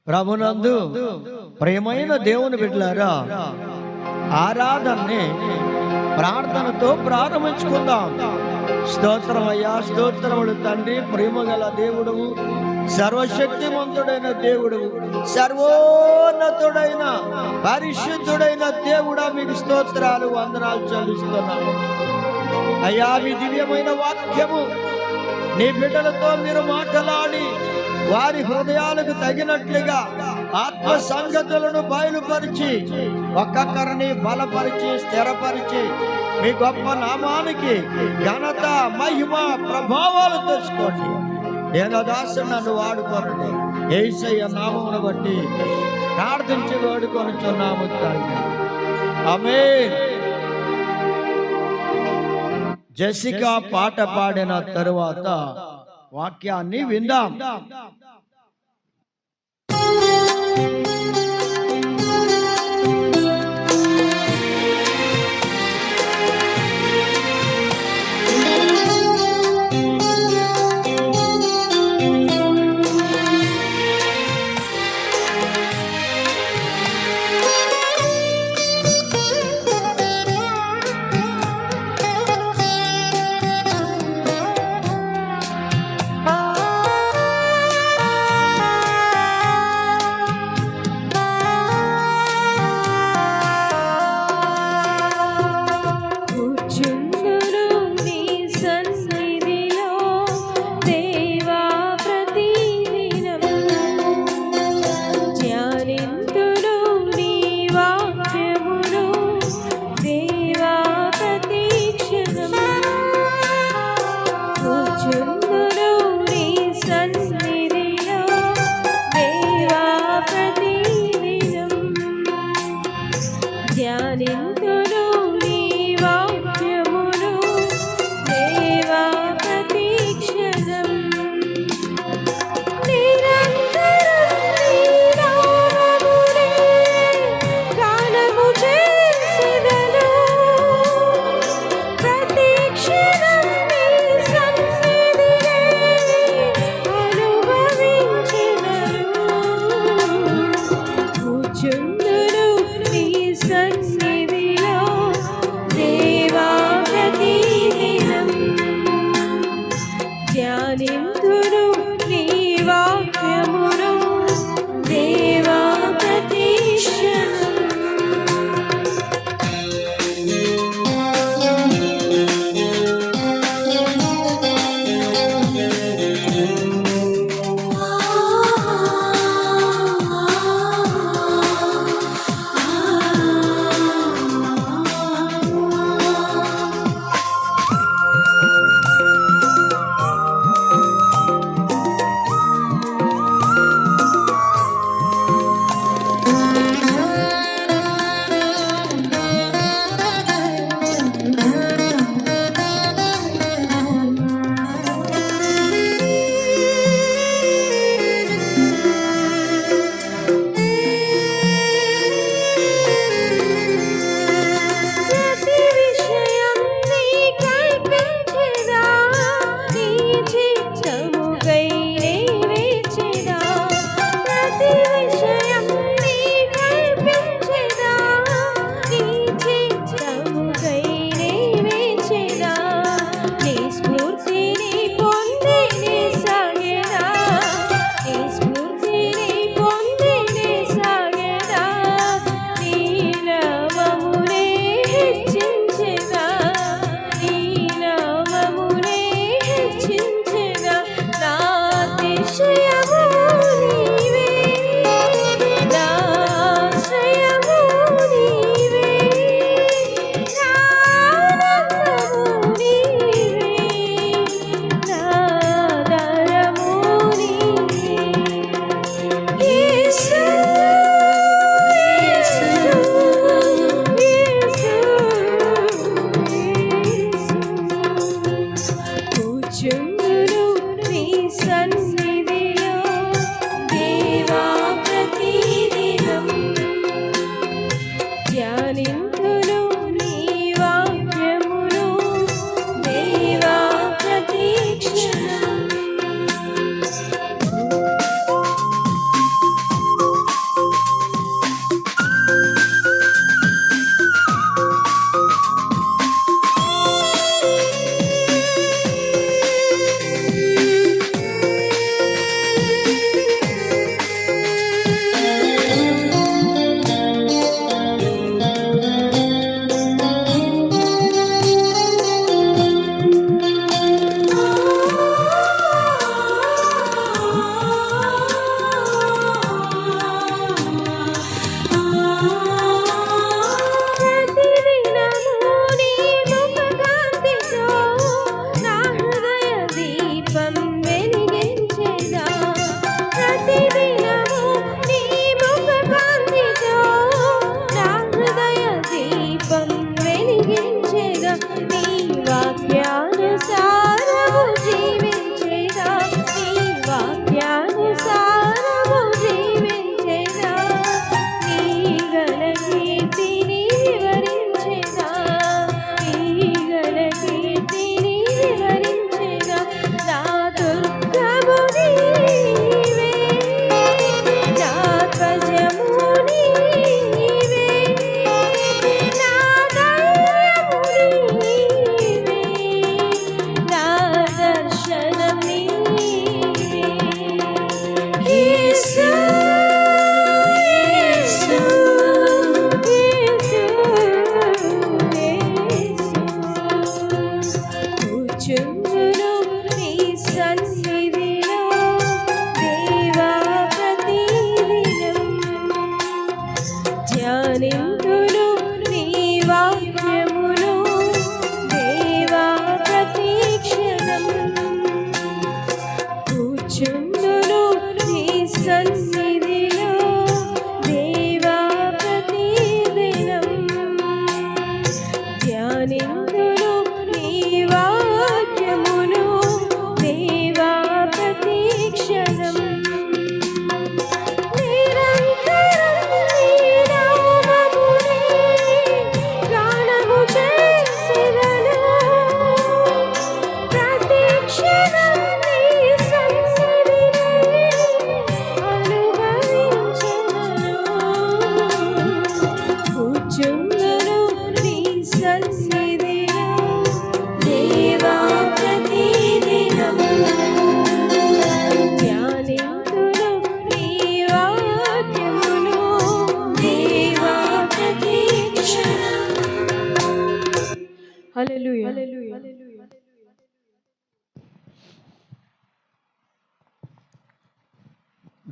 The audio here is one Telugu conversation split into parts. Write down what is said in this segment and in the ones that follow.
ప్రభునందు ప్రియమైన దేవుని బిడ్డలారా, ఆరాధనని ప్రార్థనతో ప్రారంభించుకుందాం. స్తోత్రమయ్యా, స్తోత్రములు తండ్రి, ప్రేమగల దేవుడవు, సర్వశక్తిమంతుడైన దేవుడవు, సర్వోన్నతుడైన పరిశుద్ధుడైన దేవుడా, మీకు స్తోత్రాలు వందనాలు చెల్లిస్తున్నాము. అయ్యా, మీ దివ్యమైన వాక్యము నీ బిడ్డలతో మీరు మాట్లాడి వారి హృదయాలకు తగినట్లుగా ఆత్మ సంగతులను బయలుపరిచి ఒక్కొక్కరిని బలపరిచి స్థిరపరిచి మీ గొప్ప నామానికి ఘనత మహిమ ప్రభావాలు తెచ్చుకోండి. నేను దాసు నన్ను వాడుకోనండి. యేసయ్య నామమును బట్టి ప్రార్థించి వాడుకొనుచున్నాము తండ్రి. ఆమేన్. జెసికా పాట పాడిన తరువాత వాక్యాన్ని విందాం.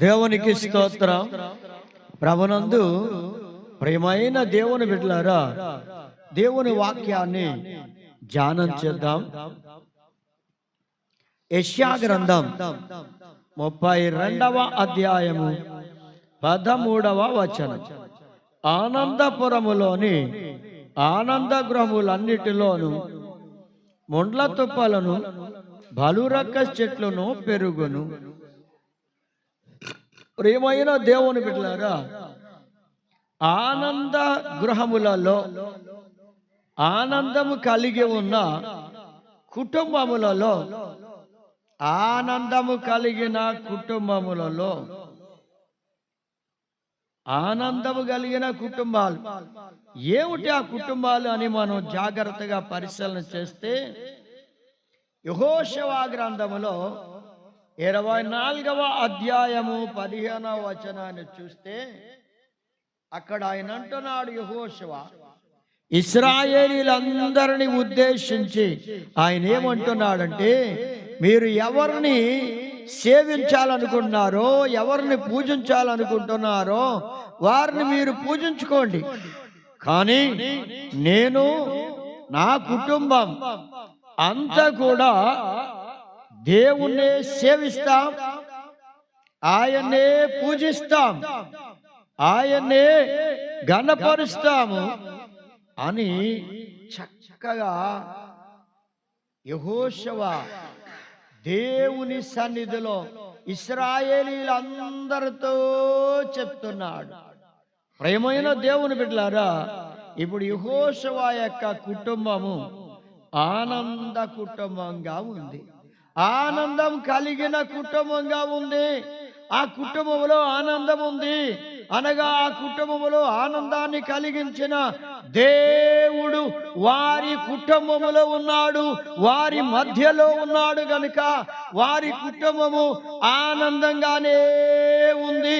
దేవునికి స్తోత్రం. ప్రభునందు ప్రియమైన దేవుని బిడ్డలారా, దేవుని వాక్యాన్ని ధ్యానం చేద్దాం. యెషయా గ్రంథం 32వ అధ్యాయము 13వ వచనం. ఆనందపురములోని ఆనంద గృహములన్నిటిలోను ముండ్ల తుప్పలను బలురక్క చెట్లను పెరుగును. ప్రియమైన దేవుని బిడ్డలారా, ఆనంద గృహములలో ఆనందము కలిగి ఉన్న కుటుంబములలో, ఆనందము కలిగిన కుటుంబములలో, ఆనందము కలిగిన కుటుంబాలు ఏమిటి ఆ కుటుంబాలు అని మనం జాగ్రత్తగా పరిశీలన చేస్తే, యెహోషువ గ్రంథములో 24వ అధ్యాయము 15వ వచనాన్ని చూస్తే, అక్కడ ఆయన అంటున్నాడు, యెహోషువ ఇశ్రాయేలీలందరినీ ఉద్దేశించి ఆయన ఏమంటున్నాడంటే, మీరు ఎవరిని సేవించాలనుకుంటున్నారో, ఎవరిని పూజించాలనుకుంటున్నారో వారిని మీరు పూజించుకోండి, కానీ నేను నా కుటుంబం అంతా కూడా దేవుణ్ణి సేవిస్తాం, ఆయన్నే పూజిస్తాం, ఆయన్నే ఘనపరుస్తాము అని చక్కగా యెహోషువ దేవుని సన్నిధిలో ఇశ్రాయేలీలందరితో చెప్తున్నాడు. ప్రియమైన దేవుని బిడ్డలారా, ఇప్పుడు యెహోషువ యొక్క కుటుంబము ఆనంద కుటుంబంగా ఉంది, ఆనందం కలిగిన కుటుంబంగా ఉంది. ఆ కుటుంబంలో ఆనందం ఉంది అనగా, ఆ కుటుంబములో ఆనందాన్ని కలిగించిన దేవుడు వారి కుటుంబములో ఉన్నాడు, వారి మధ్యలో ఉన్నాడు గనుక వారి కుటుంబము ఆనందంగానే ఉంది.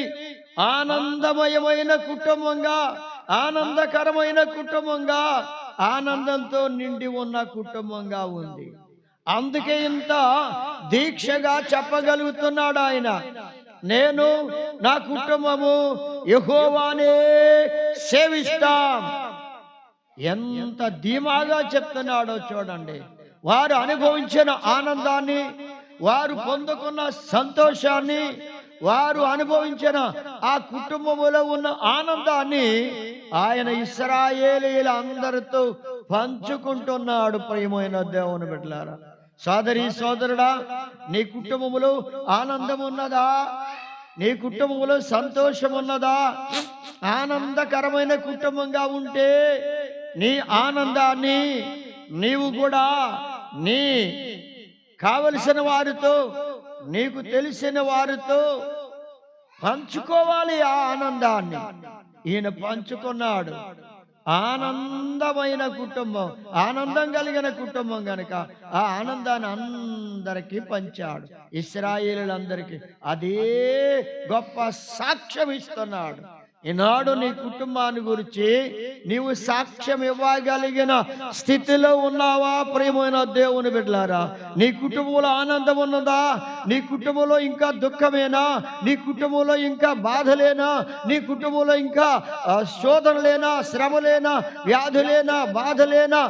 ఆనందమయమైన కుటుంబంగా, ఆనందకరమైన కుటుంబంగా, ఆనందంతో నిండి ఉన్న కుటుంబంగా ఉంది. అందుకే ఇంత దీక్షగా చెప్పగలుగుతున్నాడు ఆయన, నేను నా కుటుంబము యెహోవానే సేవిస్తాం. ఎంత ధీమాగా చెప్తున్నాడో చూడండి. వారు అనుభవించిన ఆనందాన్ని, వారు పొందుకున్న సంతోషాన్ని, వారు అనుభవించిన ఆ కుటుంబములో ఉన్న ఆనందాన్ని ఆయన ఇశ్రాయేలీలందరితో పంచుకుంటున్నాడు. ప్రియమైన దేవుని బిడ్డలారా, సోదరి సోదరుడా, నీ కుటుంబములో ఆనందం ఉన్నదా? నీ కుటుంబంలో సంతోషం ఉన్నదా? ఆనందకరమైన కుటుంబంగా ఉంటే నీ ఆనందాన్ని నీవు కూడా నీ కావలసిన వారితో, నీకు తెలిసిన వారితో పంచుకోవాలి. ఆ ఆనందాన్ని ఈయన పంచుకున్నాడు. ఆనందమైన కుటుంబం, ఆనందం కలిగిన కుటుంబం గనుక ఆ ఆనందాన్ని అందరికీ పంచాడు, ఇశ్రాయేలీలందరికీ. అదే గొప్ప సాక్ష్యం ఇస్తున్నాడు. ఈనాడు నీ కుటుంబాన్ని గురించి నీవు సాక్ష్యం ఇవ్వగలిగిన స్థితిలో ఉన్నావా? ప్రియమైన దేవుని బిడ్డలారా, నీ కుటుంబంలో ఆనందం ఉన్నదా? నీ కుటుంబంలో ఇంకా దుఃఖమేనా? నీ కుటుంబంలో ఇంకా బాధలేనా? నీ కుటుంబంలో ఇంకా శోధనలేనా, శ్రమలేనా, వ్యాధులేనా, బాధలేనా?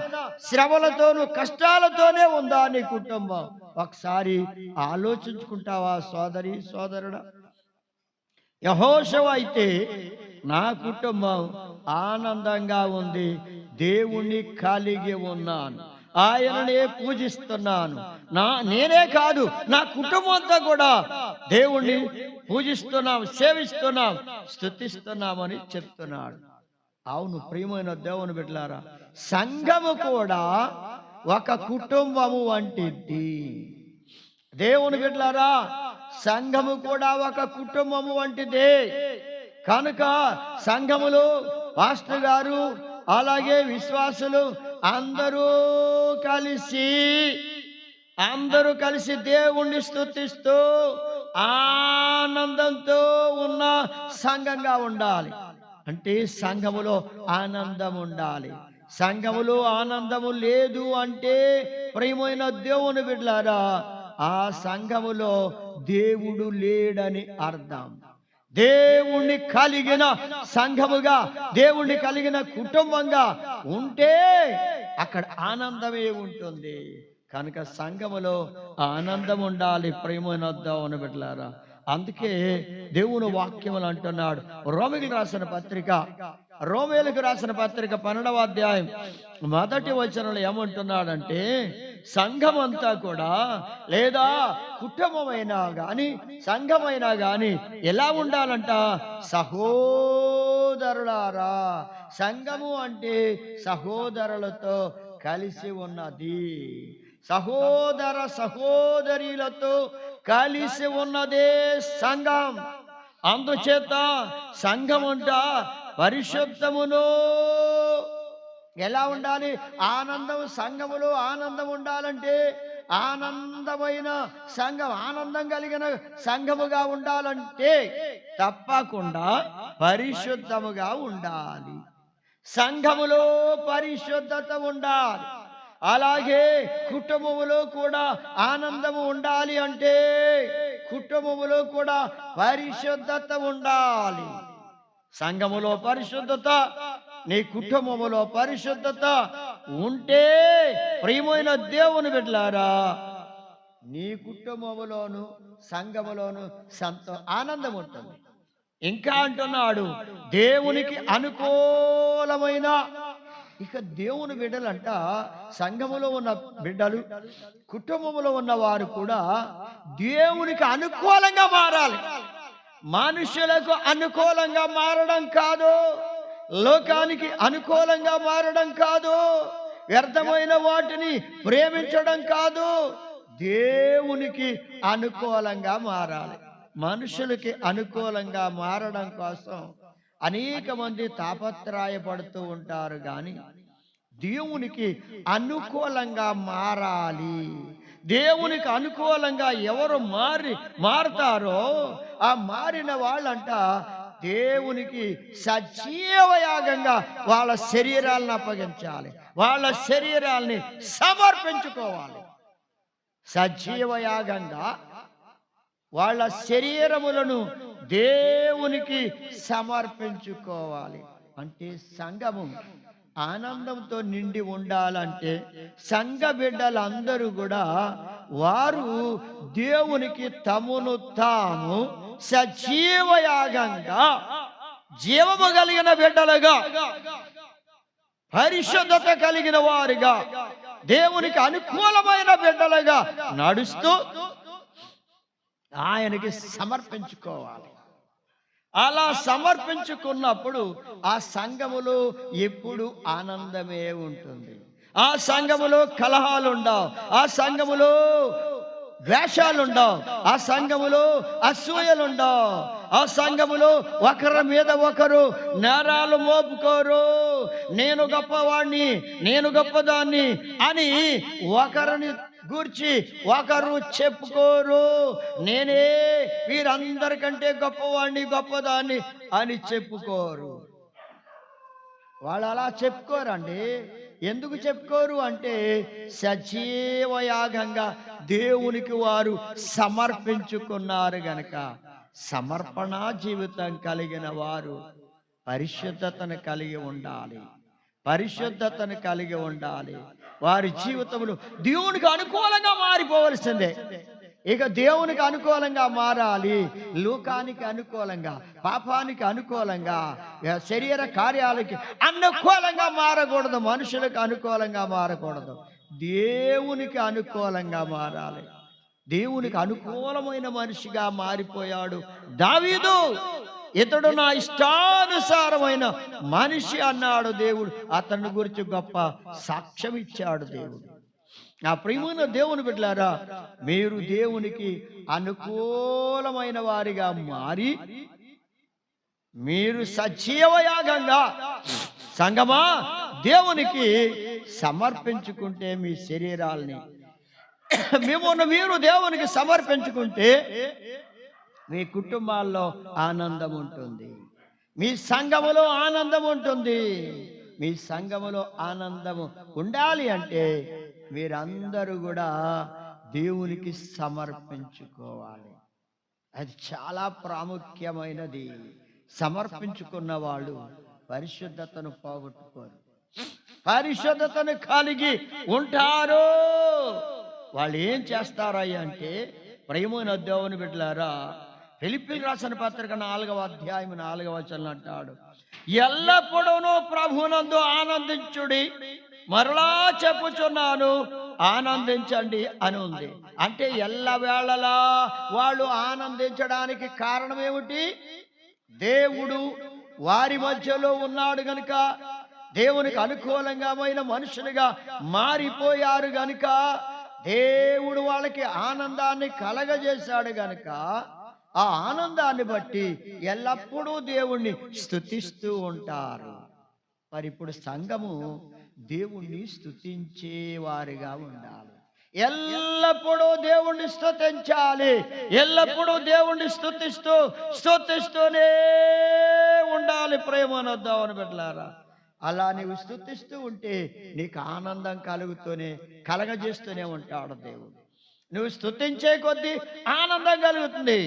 శ్రమలతోనూ కష్టాలతోనే ఉందా నీ కుటుంబం? ఒకసారి ఆలోచించుకుంటావా సోదరి సోదరుడా? యెహోషువ అయితే, నా కుటుంబం ఆనందంగా ఉంది, దేవుణ్ణి కలిగి ఉన్నాను, ఆయననే పూజిస్తున్నాను, నేనే కాదు నా కుటుంబం అంతా కూడా దేవుణ్ణి పూజిస్తున్నాం, సేవిస్తున్నాం, స్తుతిస్తున్నామని చెప్తున్నాడు. అవును ప్రియమైన దేవుని బిడ్డలారా, సంఘము కూడా ఒక కుటుంబము వంటిది. దేవుని బిడ్డలారా, సంఘము కూడా ఒక కుటుంబము వంటిదే. కనుక సంఘములో పాస్టర్ గారు, అలాగే విశ్వాసులు అందరూ కలిసి దేవుణ్ణి స్తుతిస్తూ ఆనందంతో ఉన్న సంఘంగా ఉండాలి. అంటే సంఘములో ఆనందం ఉండాలి. సంఘములో ఆనందము లేదు అంటే, ప్రియమైన దేవుని బిడ్డలారా, ఆ సంఘములో దేవుడు లేడని అర్థం. దేవుణ్ణి కలిగిన సంఘముగా, దేవుణ్ణి కలిగిన కుటుంబంగా ఉంటే అక్కడ ఆనందమే ఉంటుంది. కనుక సంఘములో ఆనందం ఉండాలి ప్రేమైన దేవుని బిడ్డలారా. అందుకే దేవుని వాక్యములు అంటున్నాడు. రోమేలకు రాసిన పత్రిక 12వ అధ్యాయం 1వ వచనంలో ఏమంటున్నాడంటే, సంఘమంతా కూడా లేదా కుటుంబమైనా గాని సంఘమైనా గాని ఎలా ఉండాలంట? సహోదరులారా. సంఘము అంటే సహోదరులతో కలిసి ఉన్నది, సహోదర సహోదరులతో కలిసి ఉన్నదే సంఘం. అందుచేత సంఘం అంట పరిశుద్ధమును ఎలా ఉండాలి? ఆనందం. సంఘములో ఆనందం ఉండాలంటే ఆనందమైన సంఘం, ఆనందం కలిగిన సంఘముగా ఉండాలంటే తప్పకుండా పరిశుద్ధముగా ఉండాలి. సంఘములో పరిశుద్ధత ఉండాలి. అలాగే కుటుంబములో కూడా ఆనందము ఉండాలి అంటే కుటుంబములో కూడా పరిశుద్ధత ఉండాలి. సంఘములో పరిశుద్ధత, నీ కుటుంబములో పరిశుద్ధత ఉంటే ప్రియమైన దేవుని బిడ్డలారా, నీ కుటుంబములోను సంఘములోను ఆనందం ఉంటుంది. ఇంకా అంటున్నాడు, దేవునికి అనుకూలమైన, ఇక దేవుని బిడ్డలంట సంఘములో ఉన్న బిడ్డలు, కుటుంబములో ఉన్న వారు కూడా దేవునికి అనుకూలంగా మారాలి. మనుషులకు అనుకూలంగా మారడం కాదు, లోకానికి అనుకూలంగా మారడం కాదు, వ్యర్థమైన వాటిని ప్రేమించడం కాదు, దేవునికి అనుకూలంగా మారాలి. మనుషులకి అనుకూలంగా మారడం కోసం అనేక మంది తాపత్రయపడుతూ ఉంటారు, కానీ దేవునికి అనుకూలంగా మారాలి. దేవునికి అనుకూలంగా ఎవరు మారుతారో ఆ మారిన వాళ్ళంట దేవునికి సజీవయాగంగా వాళ్ళ శరీరాలను అప్పగించాలి, వాళ్ళ శరీరాల్ని సమర్పించుకోవాలి. సజీవయాగంగా వాళ్ళ శరీరములను దేవునికి సమర్పించుకోవాలి. అంటే సంఘము ఆనందంతో నిండి ఉండాలంటే సంఘ బిడ్డలందరూ కూడా వారు దేవునికి తమను తాము సజీవయాగంగా, జీవము కలిగిన బిడ్డలుగా, పరిశుద్ధత కలిగిన వారిగా, దేవునికి అనుకూలమైన బిడ్డలుగా నడుస్తూ ఆయనకి సమర్పించుకోవాలి. అలా సమర్పించుకున్నప్పుడు ఆ సంఘములో ఎప్పుడు ఆనందమే ఉంటుంది. ఆ సంఘములో కలహాలుండవు, ఆ సంఘములో ద్వేషాలుండవు, ఆ సంఘములో అసూయలుండవు, ఆ సంఘములో ఒకరి మీద ఒకరు నేరాలు మోపుకోరు. నేను గొప్పవాణ్ణి, నేను గొప్పదాన్ని అని ఒకరిని గూర్చి ఒకరు చెప్పుకోరు. నేనే వీరందరికంటే గొప్పవాణ్ణి, గొప్పదాన్ని అని చెప్పుకోరు. వాళ్ళు అలా చెప్పుకోరండి. ఎందుకు చెప్పుకోరు అంటే సజీవయాగంగా దేవునికి వారు సమర్పించుకున్నారు గనక. సమర్పణ జీవితం కలిగిన వారు పరిశుద్ధతను కలిగి ఉండాలి, పరిశుద్ధతను కలిగి ఉండాలి. వారి జీవితంలో దేవునికి అనుకూలంగా మారిపోవలసిందే. ఇక దేవునికి అనుకూలంగా మారాలి, లోకానికి అనుకూలంగా, పాపానికి అనుకూలంగా, శరీర కార్యాలకి అనుకూలంగా మారకూడదు, మనుషులకు అనుకూలంగా మారకూడదు, దేవునికి అనుకూలంగా మారాలి. దేవునికి అనుకూలమైన మనిషిగా మారిపోయాడు దావీదు. ఇతడు నా ఇష్టానుసారమైన మనిషి అన్నాడు దేవుడు. అతని గురించి గొప్ప సాక్ష్యం ఇచ్చాడు దేవుడు. నా ప్రియమైన దేవుని బిడ్డలారా, మీరు దేవునికి అనుకూలమైన వారిగా మారి మీరు సజీవయాగంగా సంగమా దేవునికి సమర్పించుకుంటే, మీ శరీరాల్ని మీరు దేవునికి సమర్పించుకుంటే మీ కుటుంబాల్లో ఆనందం ఉంటుంది, మీ సంఘములో ఆనందం ఉంటుంది. మీ సంఘములో ఆనందము ఉండాలి అంటే మీరందరూ కూడా దేవునికి సమర్పించుకోవాలి. అది చాలా ప్రాముఖ్యమైనది. సమర్పించుకున్న వాళ్ళు పరిశుద్ధతను పోగొట్టుకోరు, పరిశుద్ధతను కలిగి ఉంటారు. వాళ్ళు ఏం చేస్తారయ్య అంటే, ప్రియమైన దేవుని బిడ్డలారా, ఫిలిప్పీయులకు రాసిన పత్రిక 4వ అధ్యాయం 4వ వచనం అంటాడు, ఎల్లప్పుడూ ప్రభువునందు ఆనందించుడి, మరలా చెప్పుచున్నాను ఆనందించండి అని ఉంది. అంటే ఎల్లవేళలా వాళ్ళు ఆనందించడానికి కారణం ఏమిటి? దేవుడు వారి మధ్యలో ఉన్నాడు గనుక, దేవునికి అనుకూలంగా మనుషులుగా మారిపోయారు గనుక, దేవుడు వాళ్ళకి ఆనందాన్ని కలగజేశాడు గనుక, ఆ ఆనందాన్ని బట్టి ఎల్లప్పుడూ దేవుణ్ణి స్తుతిస్తూ ఉంటారు. మరి ఇప్పుడు సంఘము దేవుణ్ణి స్తుతించే వారిగా ఉండాలి. ఎల్లప్పుడూ దేవుణ్ణి స్తుతించాలి. ఎల్లప్పుడూ దేవుణ్ణి స్తుతిస్తూనే ఉండాలి. ప్రేమను దేవుని బిడ్డలారా, అలా నీవు స్తుతిస్తూ ఉంటే నీకు ఆనందం కలగజేస్తూనే ఉంటాడు దేవుడు. నువ్వు స్తుతించే కొద్దీ ఆనందం కలుగుతుంది.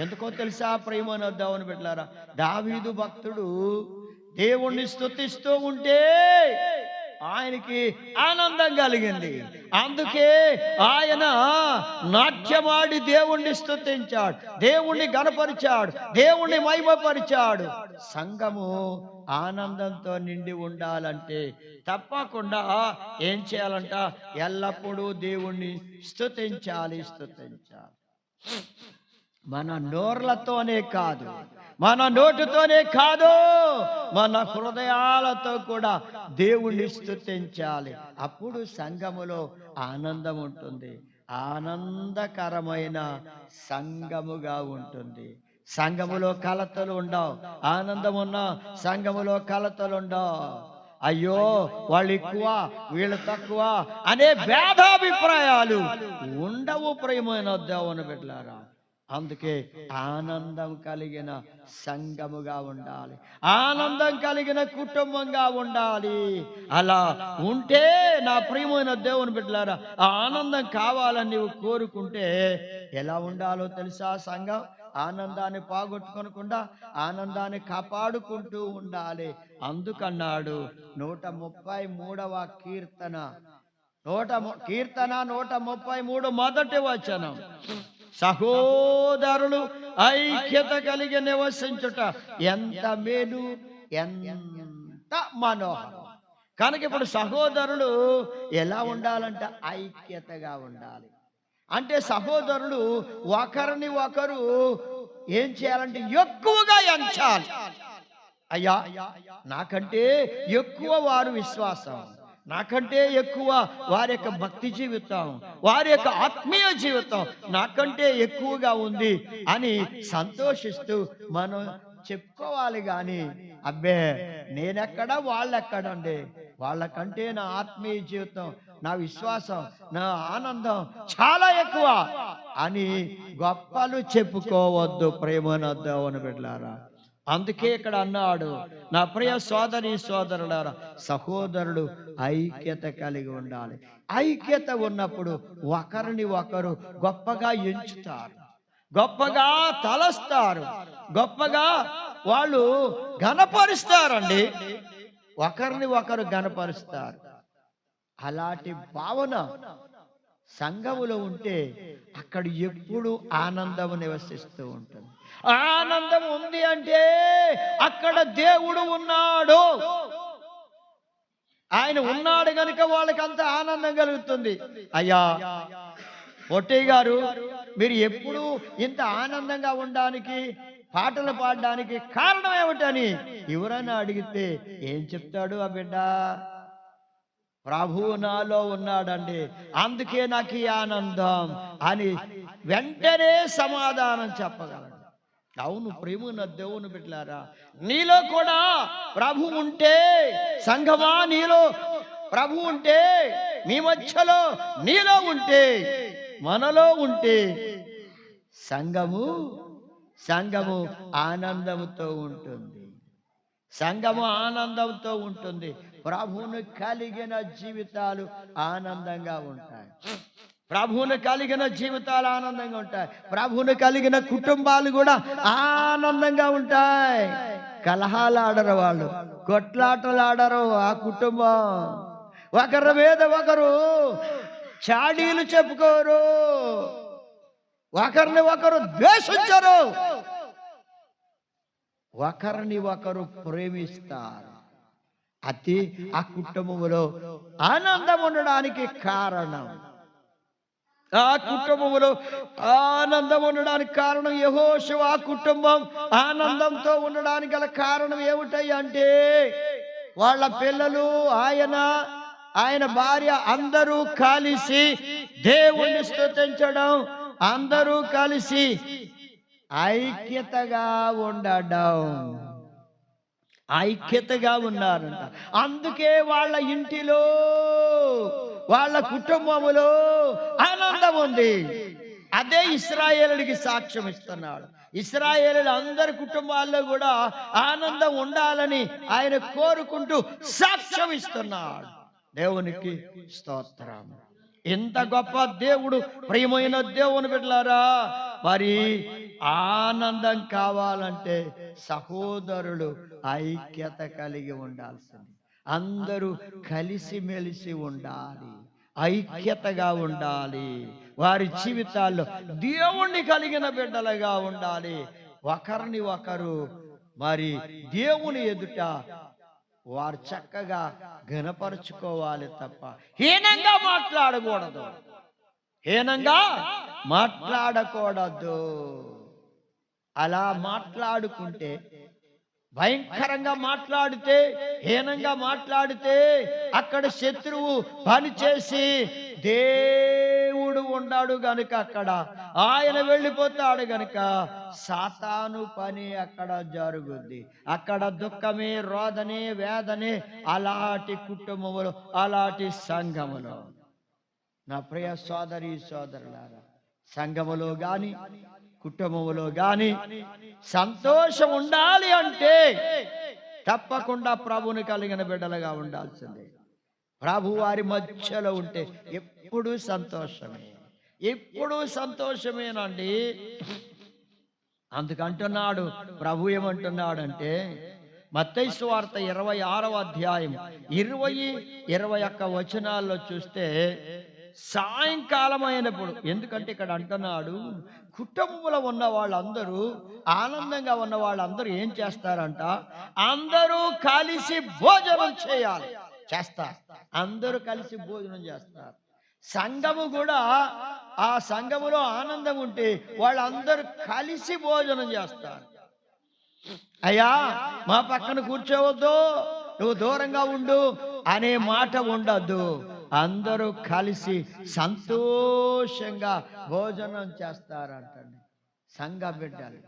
ఎందుకో తెలుసా ప్రియమైన దేవుని బిడ్డలారా, దావీదు భక్తుడు దేవుణ్ణి స్తుతిస్తూ ఉంటే ఆయనకి ఆనందం కలిగింది. అందుకే ఆయన నాట్యమాడి దేవుణ్ణి స్తుతించాడు, దేవుణ్ణి గణపరిచాడు, దేవుణ్ణి మహిమపరిచాడు. సంఘము ఆనందంతో నిండి ఉండాలంటే తప్పకుండా ఏం చేయాలంట? ఎల్లప్పుడూ దేవుణ్ణి స్తుతించాలి. మన నోర్లతోనే కాదు, మన నోటితోనే కాదు, మన హృదయాలతో కూడా దేవుణ్ణి స్తుతించాలి. అప్పుడు సంఘములో ఆనందం ఉంటుంది, ఆనందకరమైన సంఘముగా ఉంటుంది. సంఘములో కలతలు ఉండవు, ఆనందం ఉన్న సంఘములో కలతలు ఉండవు. అయ్యో వాళ్ళు ఎక్కువ వీళ్ళు తక్కువ అనే భేదాభిప్రాయాలు ఉండవు ప్రియమైన దేవుని బిడ్డలారా. అందుకే ఆనందం కలిగిన సంఘముగా ఉండాలి, ఆనందం కలిగిన కుటుంబంగా ఉండాలి. అలా ఉంటే నా ప్రియమైన దేవుని బిడ్డలారా, ఆ ఆనందం కావాలని నీవు కోరుకుంటే ఎలా ఉండాలో తెలుసా? సంఘం ఆనందాన్ని పోగొట్టుకోకుండా ఆనందాన్ని కాపాడుకుంటూ ఉండాలి. అందుకన్నాడు 133వ కీర్తన 133 మొదటి వచనం, సహోదరులు ఐక్యత కలిగి నివసించుట ఎంత మేలు, ఎంత మనోహరం. కనుక ఇప్పుడు సహోదరులు ఎలా ఉండాలంట? ఐక్యతగా ఉండాలి. అంటే సహోదరులు ఒకరిని ఒకరు ఏం చేయాలంటే ఎక్కువగా ఎంచాలి. అయ్యా నాకంటే ఎక్కువ వారు విశ్వాసం, నాకంటే ఎక్కువ వారి యొక్క భక్తి జీవితం, వారి యొక్క ఆత్మీయ జీవితం నాకంటే ఎక్కువగా ఉంది అని సంతోషిస్తూ మనం చెప్పుకోవాలి. గాని అబ్బే నేనెక్కడ వాళ్ళెక్కడండి, వాళ్ళకంటే నా ఆత్మీయ జీవితం, నా విశ్వాసం, నా ఆనందం చాలా ఎక్కువ అని గొప్పలు చెప్పుకోవద్దు ప్రేమన దేవుని బిడ్డలారా. అందుకే ఇక్కడ అన్నాడు, నా ప్రియ సోదరి సోదరులారా, సహోదరుడు ఐక్యత కలిగి ఉండాలి. ఐక్యత ఉన్నప్పుడు ఒకరిని ఒకరు గొప్పగా ఎంచుతారు, గొప్పగా తలస్తారు, గొప్పగా వాళ్ళు ఘనపరుస్తారండి. ఒకరిని ఒకరు ఘనపరుస్తారు. అలాంటి భావన సంఘములో ఉంటే అక్కడ ఎప్పుడు ఆనందము నివసిస్తూ ఉంటుంది. ఆనందం ఉంది అంటే అక్కడ దేవుడు ఉన్నాడు, ఆయన ఉన్నాడు గనుక వాళ్ళకి అంత ఆనందం కలుగుతుంది. అయ్యా పొట్టి గారు, మీరు ఎప్పుడు ఇంత ఆనందంగా ఉండడానికి, పాటలు పాడడానికి కారణం ఏమిటని ఎవరైనా అడిగితే ఏం చెప్తాడు ఆ బిడ్డ? ప్రభువు నాలో ఉన్నాడండి, అందుకే నాకు ఈ ఆనందం అని వెంటనే సమాధానం చెప్పగలడు. అవును ప్రేమన్న దేవుని బిడ్డలారా, నీలో కూడా ప్రభు ఉంటే, సంఘమా నీలో ప్రభు ఉంటే, మీ మధ్యలో నీలో ఉంటే, మనలో ఉంటే సంఘము ఆనందంతో ఉంటుంది. సంఘము ఆనందంతో ఉంటుంది. ప్రభువును కలిగిన జీవితాలు ఆనందంగా ఉంటాయి. ప్రభువును కలిగిన జీవితాలు ఆనందంగా ఉంటాయి. ప్రభువును కలిగిన కుటుంబాలు కూడా ఆనందంగా ఉంటాయి. కలహాలు ఆడరు, వాళ్ళు కొట్లాటలు ఆడరు. ఆ కుటుంబం ఒకరి మీద ఒకరు చాడీలు చెప్పుకోరు, ఒకరిని ఒకరు ద్వేషించరు, ఒకరిని ఒకరు ప్రేమిస్తారు. అది ఆ కుటుంబంలో ఆనందం ఉండడానికి కారణం. ఆ కుటుంబంలో ఆనందం ఉండడానికి కారణం యెహోషువ కుటుంబం ఆనందంతో ఉండడానికి గల కారణం ఏమిటంటే వాళ్ళ పిల్లలు, ఆయన భార్య అందరూ కలిసి దేవుణ్ణి స్తుతించడం, అందరూ కలిసి ఐక్యతగా ఉండడం. ఐక్యతగా ఉన్నారంట. అందుకే వాళ్ళ ఇంటిలో, వాళ్ళ కుటుంబములో ఆనందం ఉంది. అదే ఇశ్రాయేలుడికి సాక్ష్యం ఇస్తున్నాడు. ఇశ్రాయేలు అందరి కుటుంబాల్లో కూడా ఆనందం ఉండాలని ఆయన కోరుకుంటూ సాక్ష్యం ఇస్తున్నాడు. దేవునికి స్తోత్రం. ఎంత గొప్ప దేవుడు, ప్రియమైన దేవుని బిడ్డలారా. మరి ఆనందం కావాలంటే సహోదరులు ఐక్యత కలిగి ఉండాల్సింది. అందరూ కలిసిమెలిసి ఉండాలి, ఐక్యతగా ఉండాలి. వారి జీవితాల్లో దేవుణ్ణి కలిగిన బిడ్డలుగా ఉండాలి. ఒకరిని ఒకరు మరి దేవుని ఎదుట వారు చక్కగా ఘనపరుచుకోవాలి తప్ప హీనంగా మాట్లాడకూడదు, హీనంగా మాట్లాడకూడదు. అలా మాట్లాడుకుంటే, భయంకరంగా మాట్లాడితే, హీనంగా మాట్లాడితే అక్కడ శత్రువు పనిచేసి దేవుడు ఉన్నాడు గనుక అక్కడ ఆయన వెళ్ళిపోతాడు గనుక సాతాను పని అక్కడ జరుగుద్ది. అక్కడ దుఃఖమే, రోదనే, వేదనే అలాంటి కుటుంబములు, అలాంటి సంఘములు. నా ప్రియ సోదరి సోదరులారా, సంఘములో గాని కుటుంబములో గాని సంతోషం ఉండాలి అంటే తప్పకుండా ప్రభువుని కలిగిన బిడ్డలుగా ఉండాల్సిందే. ప్రభు వారి మధ్యలో ఉంటే ఎప్పుడూ సంతోషమే, ఎప్పుడూ సంతోషమేనండి. అందుకంటున్నాడు ప్రభు. ఏమంటున్నాడంటే మత్తయి సువార్త 26వ అధ్యాయం 20-21 వచనాల్లో చూస్తే సాయంకాలం అయినప్పుడు, ఎందుకంటే ఇక్కడ అంటున్నాడు కుటుంబంలో ఉన్న వాళ్ళందరూ, ఆనందంగా ఉన్న వాళ్ళందరూ ఏం చేస్తారంట, అందరూ కలిసి భోజనం చేయాలి, చేస్తారు. అందరూ కలిసి భోజనం చేస్తారు. సంఘము కూడా, ఆ సంఘములో ఆనందం ఉంటే వాళ్ళందరూ కలిసి భోజనం చేస్తారు. అయ్యా మా పక్కన కూర్చోవద్దు, నువ్వు దూరంగా ఉండు అనే మాట ఉండద్దు. అందరూ కలిసి సంతోషంగా భోజనం చేస్తారంటండి. సంఘ బిడ్డలు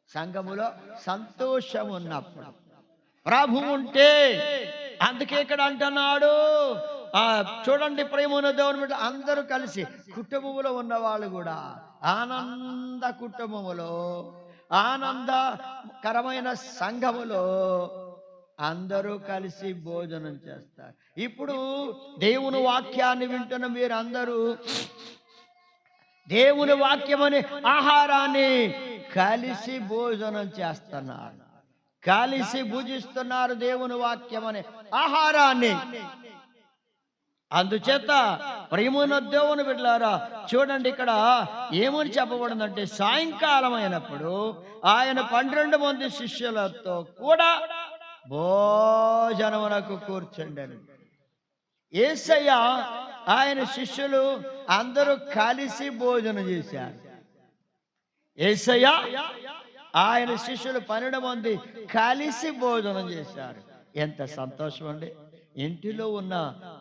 సంఘములో సంతోషం ఉన్నప్పుడు ప్రభు ఉంటే, అందుకే ఇక్కడ అంటున్నాడు. చూడండి ప్రేమను దేవుని బిడ్డ అందరూ కలిసి, కుటుంబములో ఉన్న వాళ్ళు కూడా ఆనంద కుటుంబములో, ఆనందకరమైన సంఘములో అందరూ కలిసి భోజనం చేస్తారు. ఇప్పుడు దేవుని వాక్యాన్ని వింటున్న మీరందరూ దేవుని వాక్యం అనే ఆహారాన్ని కలిసి భోజనం చేస్తున్నారు, కలిసి భుజిస్తున్నారు దేవుని వాక్యం అనే ఆహారాన్ని. అందుచేత ప్రియమైన దేవుని బిడ్డలారా, చూడండి ఇక్కడ ఏమని చెప్పబడిందంటే సాయంకాలం అయినప్పుడు ఆయన 12 మంది శిష్యులతో కూడా భోజనమునకు కూర్చుండెను. యేసయ్య ఆయన శిష్యులు అందరూ కలిసి భోజనం చేశారు. యేసయ్య ఆయన శిష్యులు 12 మంది కలిసి భోజనం చేశారు. ఎంత సంతోషం అండి. ఇంటిలో ఉన్న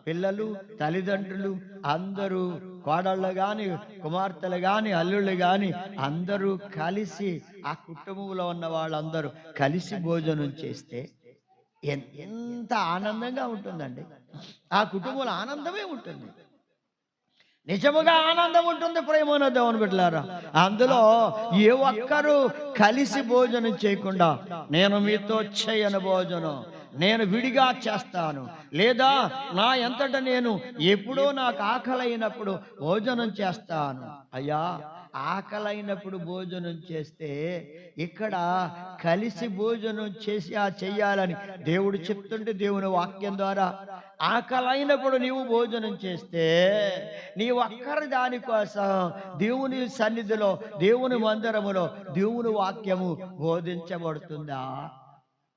పిల్లలు, తల్లిదండ్రులు అందరూ, కోడళ్ళు గాని, కుమార్తెలు గాని, అల్లుళ్ళు గాని అందరూ కలిసి, ఆ కుటుంబంలో ఉన్న వాళ్ళందరూ కలిసి భోజనం చేస్తే ఎంత ఆనందంగా ఉంటుందండి. ఆ కుటుంబంలో ఆనందమే ఉంటుంది, నిజముగా ఆనందం ఉంటుంది. ప్రేమన దేవుని బిడ్డలారా, అందులో ఏ ఒక్కరు కలిసి భోజనం చేయకుండా నేను మీతో చేయను భోజనం, నేను విడిగా చేస్తాను, లేదా నా ఎంతట నేను ఎప్పుడో నాకు ఆకలైనప్పుడు భోజనం చేస్తాను. అయ్యా, ఆకలైనప్పుడు భోజనం చేస్తే ఇక్కడ కలిసి భోజనం చెయ్యాలని దేవుడు చెప్తుంటే, దేవుని వాక్యం ద్వారా ఆకలైనప్పుడు నీవు భోజనం చేస్తే నీ ఒక్కరి దానికోసం దేవుని సన్నిధిలో, దేవుని మందిరములో దేవుని వాక్యము బోధించబడుతుందా?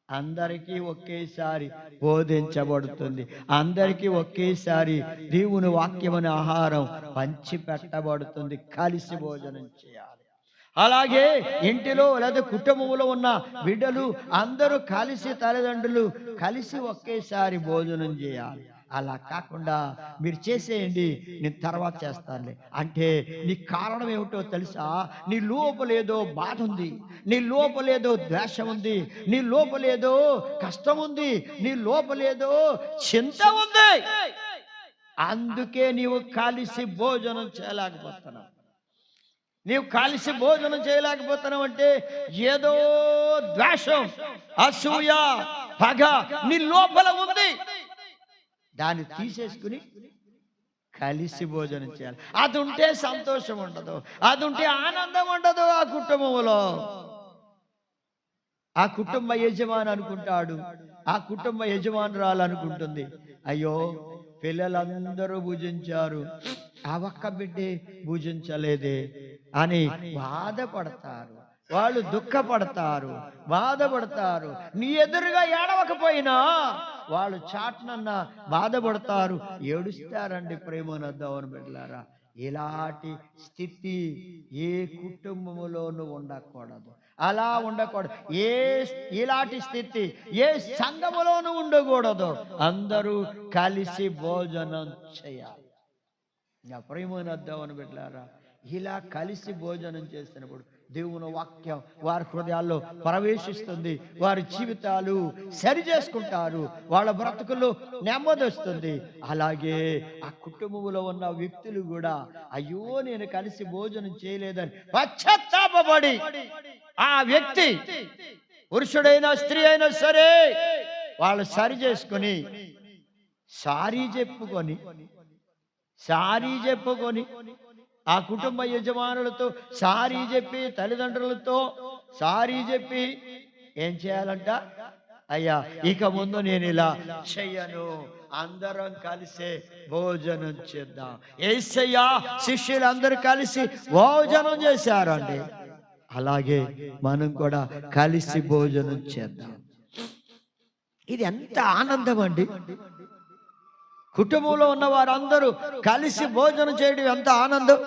అందరికీ ఒకేసారి బోధించబడుతుంది. అందరికీ ఒకేసారి దేవుని వాక్యమని ఆహారం పంచి పెట్టబడుతుంది. కలిసి భోజనం చేయాలి. అలాగే ఇంటిలో లేదా కుటుంబంలో ఉన్న బిడ్డలు అందరూ కలిసి, తల్లిదండ్రులు కలిసి ఒకేసారి భోజనం చేయాలి. అలా కాకుండా మీరు చేసేయండి, నేను తర్వాత చేస్తానులే అంటే నీ కారణం ఏమిటో తెలుసా? నీ లోపలేదో బాధ ఉంది, నీ లోపలేదో ద్వేషం ఉంది, నీ లోపలేదో కష్టం ఉంది, నీ లోపలేదో చింత ఉంది. అందుకే నీవు కలిసి భోజనం చేయలేకపోతున్నావు. నీవు కలిసి భోజనం చేయలేకపోతున్నావు అంటే ఏదో ద్వేషం, అసూయ, పగ నీ లోపల ఉంది. దాన్ని తీసేసుకుని కలిసి భోజనం చేయాలి. అది ఉంటే సంతోషం ఉండదు, అది ఉంటే ఆనందం ఉండదు. ఆ కుటుంబంలో ఆ కుటుంబ యజమాని అనుకుంటాడు, ఆ కుటుంబ యజమానురాలు అనుకుంటుంది, అయ్యో పిల్లలందరూ భుజించారు, ఆ ఒక్క బిడ్డే భుజించలేదే అని బాధపడతారు. వాళ్ళు దుఃఖపడతారు, బాధపడతారు. నీ ఎదురుగా ఏడవకపోయినా వాళ్ళు చాటునన్నా బాధపడతారు, ఏడుస్తారండి. ప్రేమనద్దామని బిడ్డలారా, ఇలాంటి స్థితి ఏ కుటుంబములోనూ ఉండకూడదు. అలా ఉండకూడదు. ఇలాంటి స్థితి ఏ సంఘములోనూ ఉండకూడదు. అందరూ కలిసి భోజనం చేయాలి. నా ప్రేమనద్దామని బిడ్డలారా, ఇలా కలిసి భోజనం చేసినప్పుడు దేవుని వాక్యం వారి హృదయాల్లో ప్రవేశిస్తుంది. వారి జీవితాలు సరి చేసుకుంటారు, వాళ్ళ బ్రతుకుల్లో నెమ్మది వస్తుంది. అలాగే ఆ కుటుంబంలో ఉన్న వ్యక్తులు కూడా, అయ్యో నేను కలిసి భోజనం చేయలేదని పశ్చాత్తాపపడి ఆ వ్యక్తి, పురుషుడైనా స్త్రీ అయినా సరే, వాళ్ళు సరి చేసుకొని సారీ చెప్పుకొని ఆ కుటుంబ యజమానులతో సారీ చెప్పి, తల్లిదండ్రులతో సారీ చెప్పి ఏం చేయాలంట? అయ్యా, ఇక ముందు నేను ఇలా చెయ్యను, అందరం కలిసే భోజనం చేద్దాం. యేసయ్య శిష్యులందరూ కలిసి భోజనం చేశారండి. అలాగే మనం కూడా కలిసి భోజనం చేద్దాం. ఇది ఎంత ఆనందం అండి! కుటుంబంలో ఉన్న వారందరూ కలిసి భోజనం చేయడం ఎంత ఆనందం!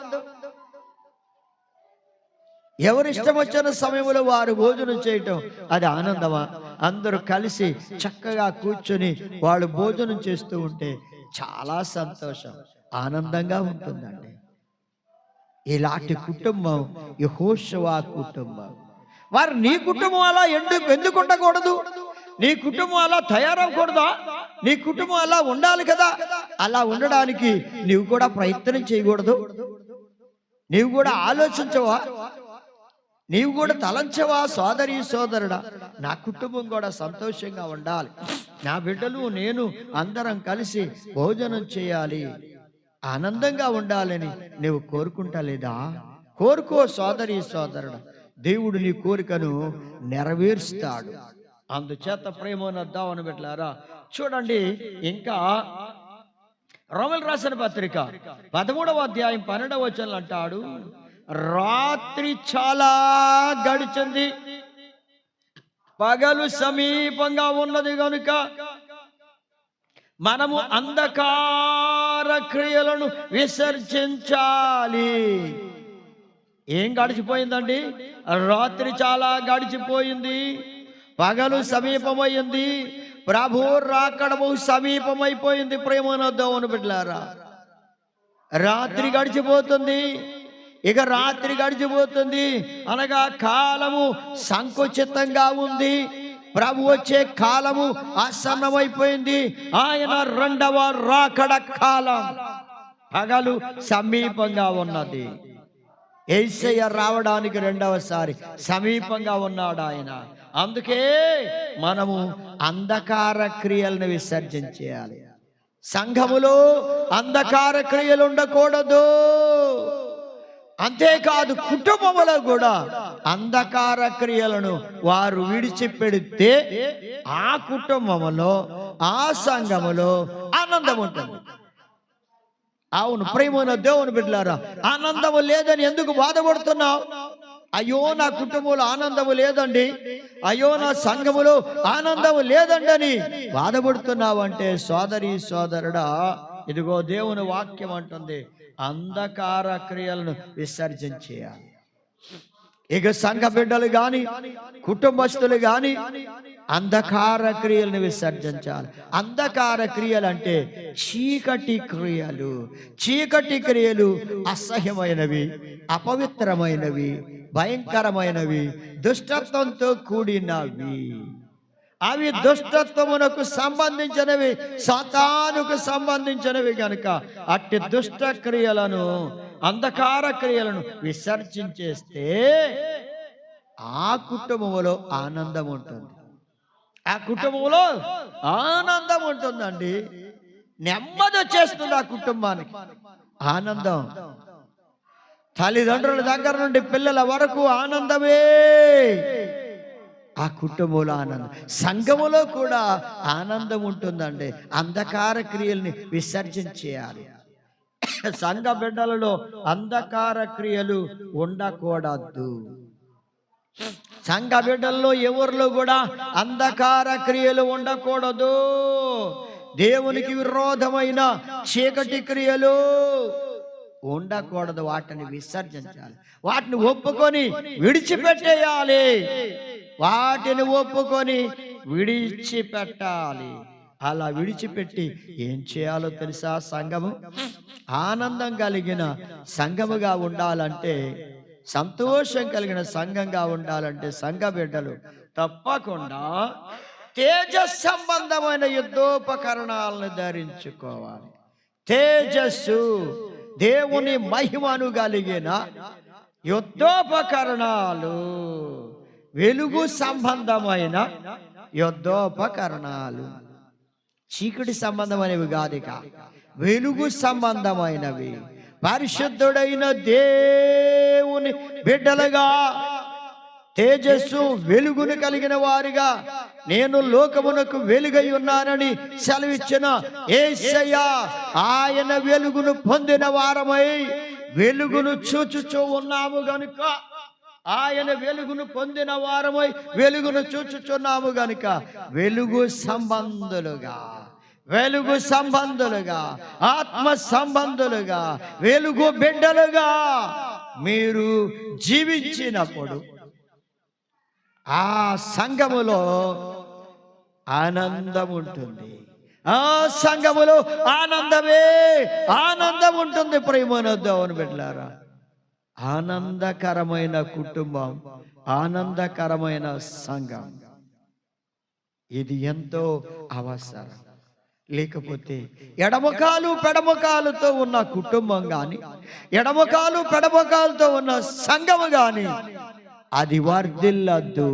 ఎవరిష్టం వచ్చిన సమయంలో వారు భోజనం చేయటం అది ఆనందమా? అందరూ కలిసి చక్కగా కూర్చొని వాళ్ళు భోజనం చేస్తూ ఉంటే చాలా సంతోషం, ఆనందంగా ఉంటుందండి. ఇలాంటి కుటుంబం యెహోషువ కుటుంబం. వారు నీ కుటుంబం అలా ఎందుకు ఉండకూడదు? నీ కుటుంబం అలా తయారవకూడదా? నీ కుటుంబం అలా ఉండాలి కదా. అలా ఉండడానికి నీవు కూడా ప్రయత్నం చేయకూడదు? నీవు కూడా ఆలోచించవా? నీవు కూడా తలంచవా? సోదరి సోదరుడా, నా కుటుంబం కూడా సంతోషంగా ఉండాలి, నా బిడ్డలు నేను అందరం కలిసి భోజనం చేయాలి, ఆనందంగా ఉండాలని నీవు కోరుకుంటా లేదా? కోరుకో సోదరి సోదరుడా, దేవుడు నీ కోరికను నెరవేరుస్తాడు. అందుచేత ప్రేమనద్దామని బిడ్డలారా, చూడండి, ఇంకా రోమీయులకు రాసిన పత్రిక 13వ అధ్యాయం 12వ వచనం అంటాడు, రాత్రి చాలా గడిచింది, పగలు సమీపంగా ఉన్నది గనుక మనము అంధకార క్రియలను విసర్జించాలి. ఏం గడిచిపోయిందండి? రాత్రి చాలా గడిచిపోయింది, పగలు సమీపమైంది, ప్రభు రాకడ బహు సమీపమైపోయింది. ప్రేమనద్దామని బిడ్డలారా, రాత్రి గడిచిపోతుంది. ఇక రాత్రి గడిచిపోతుంది అనగా కాలము సంకుచితంగా ఉంది. ప్రభు వచ్చే కాలము ఆసన్నమైపోయింది. ఆయన రెండవ రాకడ కాలం, పగలు సమీపంగా ఉన్నది. యేసయ్య రావడానికి రెండవసారి సమీపంగా ఉన్నాడు ఆయన. అందుకే మనము అంధకార క్రియలను విసర్జించేయాలి. సంఘములో అంధకార క్రియలు ఉండకూడదు. అంతేకాదు కుటుంబములో కూడా అంధకార క్రియలను వారు విడిచిపెడితే ఆ కుటుంబములో ఆ సంఘములో ఆనందం ఉంటుంది. అవును ప్రియమైన దేవుని బిడ్డలారా, ఆనందము లేదని ఎందుకు బాధపడుతున్నావు? అయ్యో నా కుటుంబంలో ఆనందము లేదండి, అయ్యో నా సంఘములో ఆనందము లేదండి అని బాధపడుతున్నావు అంటే సోదరి సోదరుడా, ఇదిగో దేవుని వాక్యం అంటుంది అంధకార క్రియలను విసర్జించేయాలి. ఇక సంఘ బిడ్డలు గాని కుటుంబస్తులు గాని అంధకార క్రియలను విసర్జించాలి. అంధకార క్రియలు అంటే చీకటి క్రియలు. చీకటి క్రియలు అసహ్యమైనవి, అపవిత్రమైనవి, భయంకరమైనవి, దుష్టత్వంతో కూడినవి. అవి దుష్టత్వమునకు సంబంధించినవి, సాతానుకు సంబంధించినవి కనుక అట్టి దుష్ట క్రియలను అంధకార క్రియలను విసర్జించేస్తే ఆ కుటుంబంలో ఆనందం ఉంటుంది. ఆ కుటుంబంలో ఆనందం ఉంటుందండి. నెమ్మది వచ్చేస్తుంది ఆ కుటుంబానికి. ఆనందం తల్లిదండ్రుల దగ్గర నుండి పిల్లల వరకు ఆనందమే. ఆ కుటుంబంలో ఆనందం, సంఘములో కూడా ఆనందం ఉంటుందండి. అంధకార క్రియల్ని విసర్జించేయాలి. సంఘ బిడ్డలలో అంధకార క్రియలు ఉండకూడదు. సంఘ బిడ్డల్లో ఎవరిలో కూడా అంధకార క్రియలు ఉండకూడదు. దేవునికి విరోధమైన చీకటి క్రియలు ఉండకూడదు. వాటిని విసర్జించాలి, వాటిని ఒప్పుకొని విడిచిపెట్టేయాలి. వాటిని ఒప్పుకొని విడిచిపెట్టాలి. అలా విడిచిపెట్టి ఏం చేయాలో తెలుసా? సంఘము ఆనందం కలిగిన సంఘముగా ఉండాలంటే, సంతోషం కలిగిన సంఘంగా ఉండాలంటే సంఘ బిడ్డలు తప్పకుండా తేజస్ సంబంధమైన యుద్ధోపకరణాలను ధరించుకోవాలి. తేజస్సు దేవుని మహిమను కలిగిన యుద్ధోపకరణాలు, వెలుగు సంబంధమైన యుద్ధోపకరణాలు, చీకటి సంబంధమైనవి కాదిక, వెలుగు సంబంధమైనవి. పరిశుద్ధుడైన దేవుని బిడ్డలుగా తేజస్సు వెలుగును కలిగిన వారిగా నేను లోకమునకు వెలుగై ఉన్నానని సెలవిచ్చిన యేసయ్య, ఆయన వెలుగును పొందిన వారమై వెలుగును చూచుచూ ఉన్నాము గనుక, ఆయన వెలుగును పొందిన వారమై వెలుగును చూచుచున్నాము గనుక వెలుగు సంబంధులుగా, వెలుగు సంబంధులుగా, ఆత్మ సంబంధులుగా, వెలుగు బిడ్డలుగా మీరు జీవించినప్పుడు ఆ సంఘములో ఆనందం ఉంటుంది. ఆ సంఘములో ఆనందమే ఆనందం ఉంటుంది. ప్రియమైన దేవుని బిడ్డలారా, ఆనందకరమైన కుటుంబం, ఆనందకరమైన సంఘం ఇది ఎంతో అవసరం. లేకపోతే ఎడమకాలు పెడమకాలుతో ఉన్న కుటుంబం గాని, ఎడమకాలు పెడమకాలతో ఉన్న సంఘము గాని అది వర్ధిల్లదు,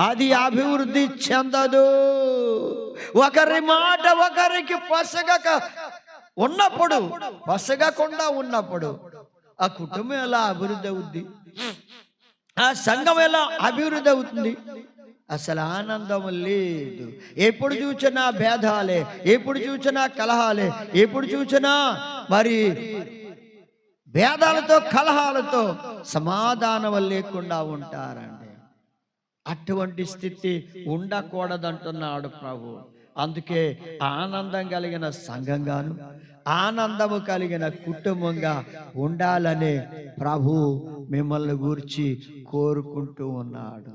అది అభివృద్ధి చెందదు. ఒకరి మాట ఒకరికి పొసగక ఉన్నప్పుడు, పొసగకుండా ఉన్నప్పుడు ఆ కుటుంబం ఎలా అభివృద్ధి అవుద్ది? ఆ సంఘం ఎలా అభివృద్ధి అవుతుంది? అసలు ఆనందం లేదు. ఎప్పుడు చూసినా భేదాలే, ఎప్పుడు చూసినా కలహాలే, ఎప్పుడు చూసినా మరి భేదాలతో కలహాలతో సమాధానం లేకుండా ఉంటారండి. అటువంటి స్థితి ఉండకూడదంటున్నాడు ప్రభు. అందుకే ఆనందం కలిగిన సంఘంగాను, ఆనందము కలిగిన కుటుంబంగా ఉండాలనే ప్రభు మిమ్మల్ని గూర్చి కోరుకుంటూ ఉన్నాడు.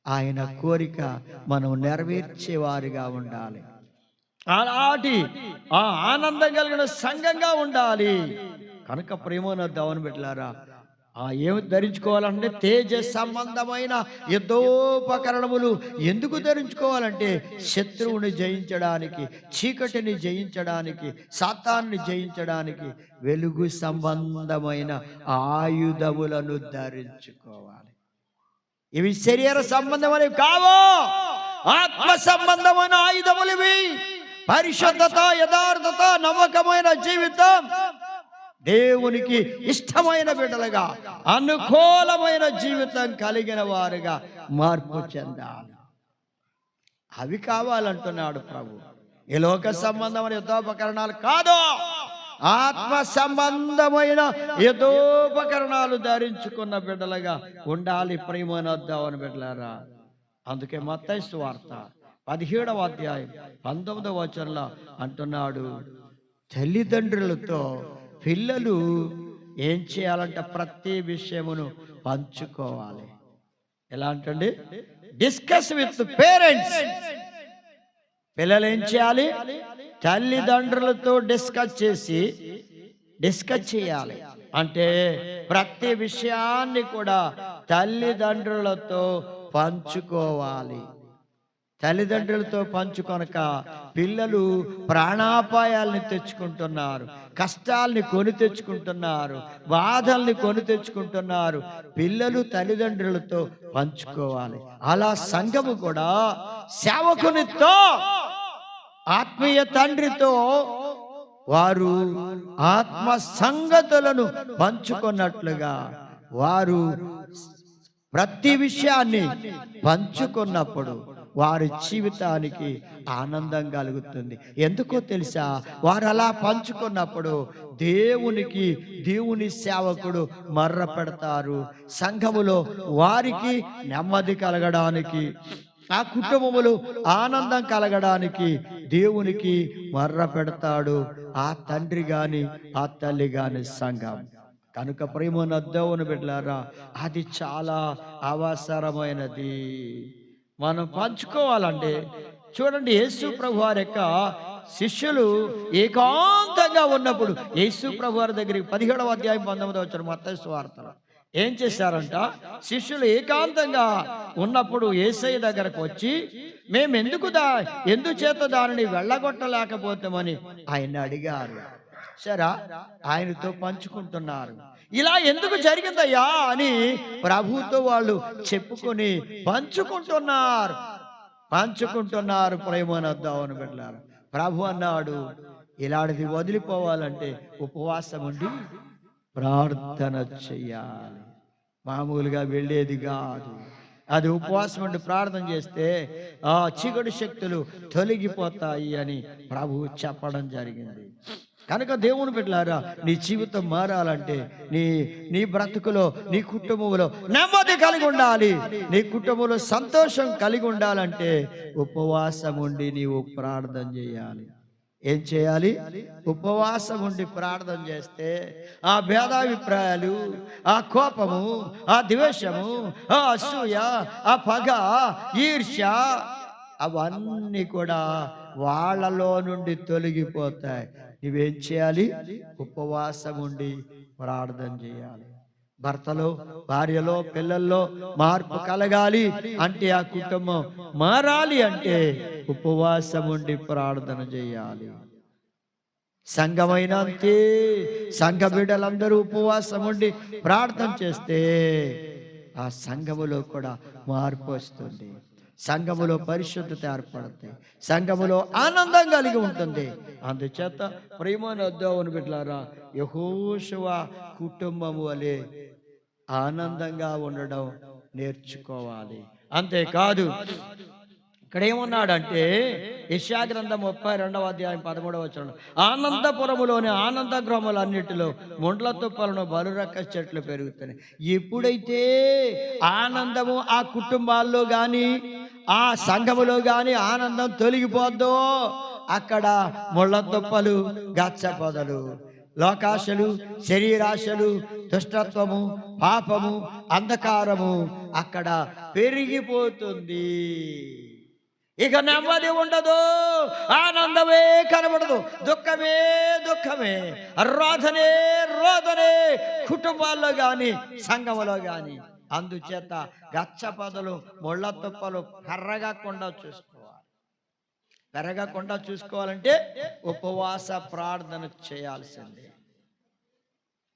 ఆయన కోరిక మనం నెరవేర్చేవారిగా ఉండాలి. అలాంటి ఆ ఆనందం కలిగిన సంఘంగా ఉండాలి. కనుక ప్రేమన దేవుని బిడ్డలారా, ఏమి ధరించుకోవాలంటే తేజ సంబంధమైన యుద్ధోపకరణములు ఎందుకు ధరించుకోవాలంటే శత్రువుని జయించడానికి, చీకటిని జయించడానికి, సాతాన్ని జయించడానికి వెలుగు సంబంధమైన ఆయుధములను ధరించుకోవాలి. ఇవి శరీర సంబంధమైనవి కావు, ఆత్మ సంబంధమైన ఆయుధములివి. పరిశుద్ధత, యథార్థత, నమ్మకమైన జీవితం, దేవునికి ఇష్టమైన బిడ్డలుగా అనుకూలమైన జీవితం కలిగిన వారుగా మార్పు చెందాలి. అవి కావాలంటున్నాడు ప్రభు. ఈ లోక సంబంధమైన యుద్ధోపకరణాలు కాదు, ఆత్మ సంబంధమైన యుద్ధోపకరణాలు ధరించుకున్న బిడ్డలుగా ఉండాలి ప్రియమైన బిడ్డలారా. అందుకే మత్తయి సువార్త 17వ అధ్యాయం 19వ వచనంలో అంటున్నాడు, తల్లిదండ్రులతో పిల్లలు ఏం చేయాలంటే ప్రతి విషయమును పంచుకోవాలి. ఎలా అంటే డిస్కస్ విత్ పేరెంట్స్. పిల్లలు ఏం చేయాలి? తల్లిదండ్రులతో డిస్కస్ చేయాలి. అంటే ప్రతి విషయాన్ని కూడా తల్లిదండ్రులతో పంచుకోవాలి. తల్లిదండ్రులతో పంచుకొనక పిల్లలు ప్రాణాపాయాల్ని తెచ్చుకుంటున్నారు, కష్టాల్ని కొని తెచ్చుకుంటున్నారు, బాధల్ని కొని తెచ్చుకుంటున్నారు. పిల్లలు తల్లిదండ్రులతో పంచుకోవాలి. అలా సంఘము కూడా సేవకునితో, ఆత్మీయ తండ్రితో వారు ఆత్మ సంగతులను పంచుకున్నట్లుగా వారు ప్రతి విషయాన్ని పంచుకున్నప్పుడు వారి జీవితానికి ఆనందం కలుగుతుంది. ఎందుకో తెలుసా? వారు అలా పంచుకున్నప్పుడు దేవుని సేవకుడు మర్ర పెడతారు. సంఘములో వారికి నెమ్మది కలగడానికి, ఆ కుటుంబములు ఆనందం కలగడానికి దేవునికి మర్ర పెడతాడు ఆ తండ్రి గాని ఆ తల్లి గాని సంఘం. కనుక ప్రేమను దేవుని బిడ్డలారా, అది చాలా అవసరమైనది. మనం పంచుకోవాలంటే చూడండి, యేసు ప్రభు వారి యొక్క శిష్యులు ఏకాంతంగా ఉన్నప్పుడు యేసు ప్రభు వారి దగ్గరికి 17వ అధ్యాయం 19వ వచనం మత్తయి సువార్తలో ఏం చేశారంట? శిష్యులు ఏకాంతంగా ఉన్నప్పుడు యేసయ్య దగ్గరకు వచ్చి, మేము ఎందుచేత దానిని వెళ్ళగొట్టలేకపోతామని ఆయన అడిగారు. సరే, ఆయనతో పంచుకుంటున్నారు. ఇలా ఎందుకు జరిగిందయ్యా అని ప్రభుతో వాళ్ళు చెప్పుకొని పంచుకుంటున్నారు ప్రేమనద్దామని బిడ్డలారా. ప్రభు అన్నాడు, ఇలాంటిది వదిలిపోవాలంటే ఉపవాసం ఉండి ప్రార్థన చెయ్యాలి. మామూలుగా వెళ్ళేది కాదు. అది ఉపవాసం ఉండి ప్రార్థన చేస్తే ఆ చీకటి శక్తులు తొలగిపోతాయి అని ప్రభువు చెప్పడం జరిగింది. కనుక దేవుని బిడ్డలారా, నీ జీవితం మారాలంటే నీ బ్రతుకులో, నీ కుటుంబంలో నెమ్మది కలిగి ఉండాలి, నీ కుటుంబంలో సంతోషం కలిగి ఉండాలంటే ఉపవాసం ఉండి నీవు ప్రార్థన చేయాలి. ఏం చేయాలి? ఉపవాసం ఉండి ప్రార్థన చేస్తే ఆ భేదాభిప్రాయాలు, ఆ కోపము, ఆ ద్వేషము, ఆ అసూయ, ఆ పగ, ఈర్ష్య అవన్నీ కూడా వాళ్ళలో నుండి తొలగిపోతాయి. నువ్వేం చేయాలి? ఉపవాసం ఉండి ప్రార్థన చేయాలి. భర్తలో, భార్యలో, పిల్లల్లో మార్పు కలగాలి అంటే, ఆ కుటుంబం మారాలి అంటే ఉపవాసం ఉండి ప్రార్థన చేయాలి. సంఘమైన అంతే, సంఘ బిడ్డలందరూ ఉపవాసం ఉండి ప్రార్థన చేస్తే ఆ సంఘములో కూడా మార్పు వస్తుంది. సంఘములో పరిశుద్ధత ఏర్పడుతుంది, సంఘములో ఆనందం కలిగి ఉంటుంది. అందుచేత ప్రేమను దేవుని బిడ్డలారా, యెహోషువ కుటుంబము వలె ఆనందంగా ఉండడం నేర్చుకోవాలి. అంతేకాదు, ఇక్కడ ఏమన్నాడంటే యెషయా గ్రంథం 32వ అధ్యాయం 13వ వచనం, ఆనందపురములోని ఆనంద గృహములన్నిటిలో ముండ్ల తుప్పలను బలురక్క చెట్లు పెరుగుతున్నాయి. ఎప్పుడైతే ఆనందము ఆ కుటుంబాల్లో కానీ ఆ సంఘములో కానీ ఆనందం తొలగిపోద్దో, అక్కడ ముళ్ళ తుప్పలు, గచ్చ పొదలు, లోకాశలు, శరీరాశలు, దుష్టత్వము, పాపము, అంధకారము అక్కడ పెరిగిపోతుంది. ఇక నెమ్మది ఉండదు, ఆనందమే కనబడదు, దుఃఖమే, రోదనే కుటుంబాల్లో గాని సంఘములో గాని. అందుచేత గచ్చ పొదలు, ముళ్ళ తుప్పలు పెరగకుండా చూసుకోవాలంటే ఉపవాస ప్రార్థన చేయాల్సిందే.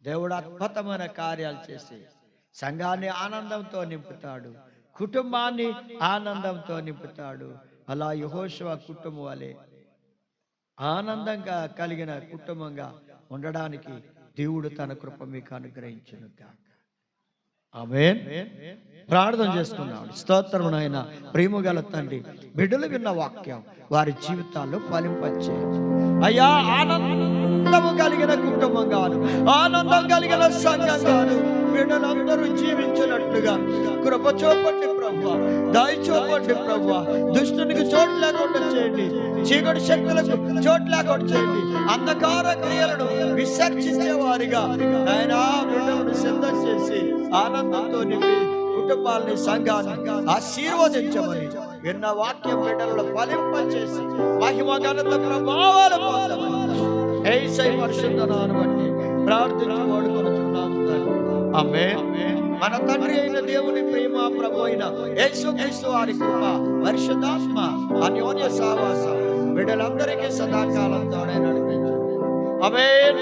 దేవుడు అద్భుతమైన కార్యాలు చేసి సంఘాన్ని ఆనందంతో నింపుతాడు. కుటుంబాన్ని ఆనందంతో నింపుతాడు. అలా యెహోషువ కుటుంబం వలె ఆనందంగా కలిగిన కుటుంబంగా ఉండడానికి దేవుడు తన కృప మీకు అనుగ్రహించును గాక. ఆమేన్. ప్రార్థన చేసుకున్నాడు. స్తోత్రం నాయన. ప్రేమ గల తండ్రి, బిడ్డలు విన్న వాక్యం వారి జీవితాల్లో ఫలింపచేయండి అయ్యా. ఆనందము కలిగిన కుటుంబంగాను, ఆనందం కలిగిన సంఘంగాను బిడ్డలందరూ జీవించినట్లుగా కృప చూపండి ప్రభువా, దయ చూపండి ప్రభువా. దుష్టునికి చోటు లేకుండా చేయండి, చీకటి శక్తులకు చోటు లేకుండా చేయండి. అంధకార క్రియలను విసర్జించే వారిగా ఆయన బిడ్డలను సిద్ధం చేసి ఆనందంతో నింపి కుటుంబాలని, సంఘాన్ని ఆశీర్వదించమని విన్న వాక్యం బిడ్డలను ఫలింపచేసి మహిమ ఘనత ప్రభావాలు పొందమని యేసయ్య పరిశుద్ధ నామమున బట్టి ప్రార్థించి వేడుకొనుచున్నాము తండ్రి. ఆమేన్. మన తండ్రి అయిన దేవుని ప్రేమ, ప్రభు అయిన యేసుక్రీస్తు వారి కృప, పరిశుద్ధాత్మ అన్యోన్య సహవాసం బిడ్డలందరికీ సదాకాలం తోడై నడిపించండి. ఆమేన్.